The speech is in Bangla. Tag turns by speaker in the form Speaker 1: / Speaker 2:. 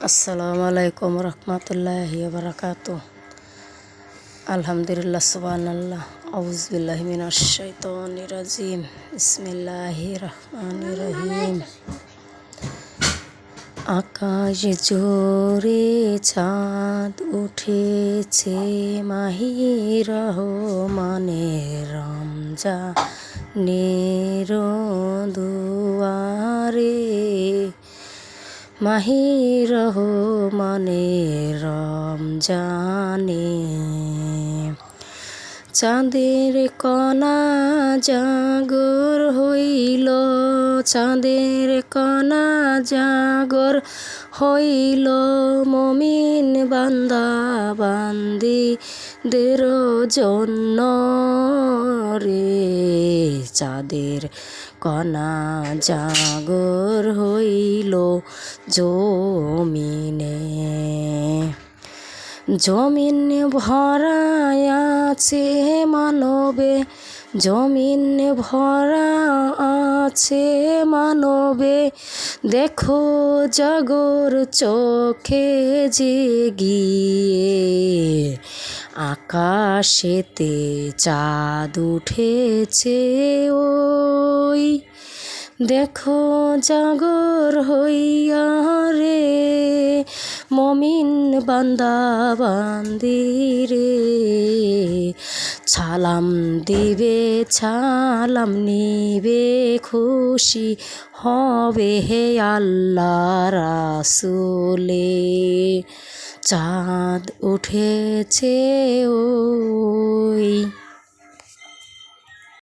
Speaker 1: আসসালামু আলাইকুম রহমতুল্লাহি ওয়া বারাকাতুহু। আলহামদুলিল্লাহ, সুবহানাল্লাহ, আউযু বিল্লাহি মিনাশ শাইতানির রাজিম। বিসমিল্লাহির রহমানির রহিম। আকাশ জোরে চাঁদ উঠেছে, মাহি রহমানের রমজানের দুয়ারে, মাহি রহমানের রমজানে। চাঁদের কণা জাগর হইল, চাঁদের কণা জাগর হইল, মুমিন বান্দা বান্দিদের জন্য রে। চাঁদের কণা জাগর হইল জমিনে, জমিন ভরা আছে মানবে, জমিন ভরা আছে মানবে। দেখো জাগর চোখে জেগিয়ে, আকাশেতে চাঁদ উঠেছে ওই। দেখো জাগর হইয়া রে, মুমিন বান্দা বান্দিরে। সালাম দিবে সালাম নিবে, খুশি হবে হে আল্লাহ রাসূলে। চাঁদ উঠেছে ওই।